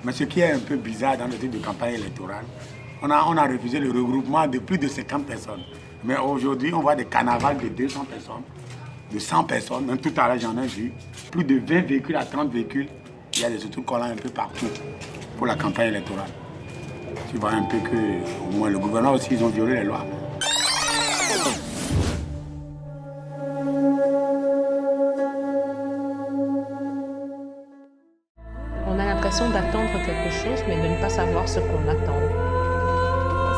Mais ce qui est un peu bizarre dans le titre de campagne électorale, on a refusé le regroupement de plus de 50 personnes. Mais aujourd'hui, on voit des carnavals de 200 personnes, de 100 personnes. Même tout à l'heure, j'en ai vu. Plus de 20 véhicules à 30 véhicules. Il y a des autocollants un peu partout pour la campagne électorale. Tu vois un peu que, au moins, le gouvernement aussi, ils ont violé les lois. On a l'impression d'attendre quelque chose, mais de ne pas savoir ce qu'on attend.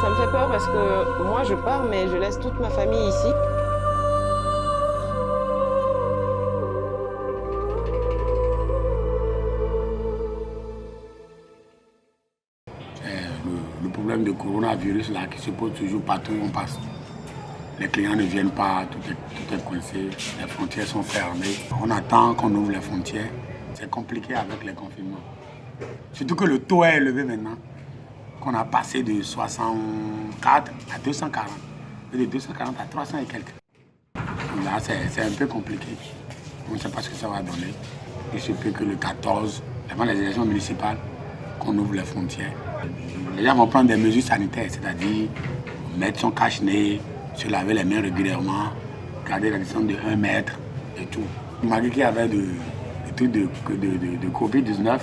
Ça me fait peur parce que moi je pars, mais je laisse toute ma famille ici. Le problème de coronavirus là, qui se pose toujours partout où on passe. Les clients ne viennent pas, tout est coincé, les frontières sont fermées. On attend qu'on ouvre les frontières. C'est compliqué avec les confinements. Surtout que le taux est élevé maintenant, qu'on a passé de 64 à 240, et de 240 à 300 et quelques. Là, c'est un peu compliqué. On ne sait pas ce que ça va donner. Il se peut que le 14, avant les élections municipales, qu'on ouvre les frontières. Les gens vont prendre des mesures sanitaires, c'est-à-dire mettre son cache-nez, se laver les mains régulièrement, garder la distance de 1 mètre et tout. Malgré qu'il y avait des trucs de Covid-19,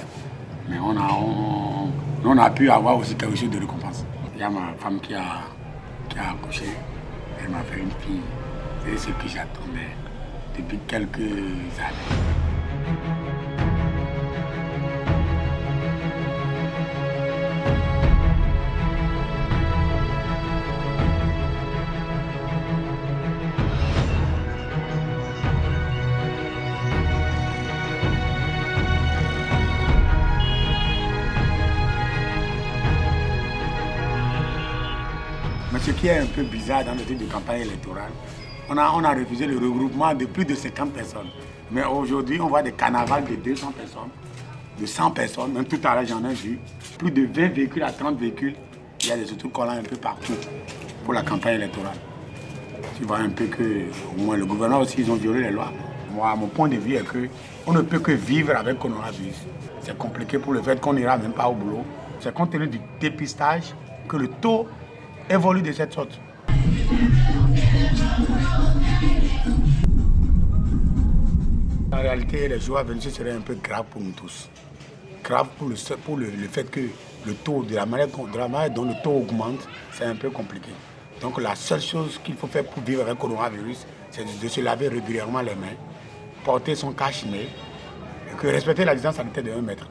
mais on a pu avoir aussi quelque chose de récompense. Il y a ma femme qui a accouché, elle m'a fait une fille. C'est ce que j'attendais depuis quelques années. Mais ce qui est un peu bizarre dans le titre de campagne électorale, on a refusé le regroupement de plus de 50 personnes. Mais aujourd'hui, on voit des carnavals de 200 personnes, de 100 personnes. Même tout à l'heure, j'en ai vu. Plus de 20 véhicules à 30 véhicules. Il y a des autocollants un peu partout pour la campagne électorale. Tu vois un peu que, au moins, le gouvernement aussi, ils ont violé les lois. Moi, mon point de vue est qu'on ne peut que vivre avec le coronavirus. C'est compliqué pour le fait qu'on n'ira même pas au boulot. C'est compte tenu du dépistage que le taux évolue de cette sorte. En réalité, les jours à venir, ce serait un peu grave pour nous tous. Grave pour le fait que le taux, de la manière dont le taux augmente, c'est un peu compliqué. Donc la seule chose qu'il faut faire pour vivre avec le coronavirus, c'est de se laver régulièrement les mains, porter son cache-nez et respecter la distance sanitaire de 1 mètre.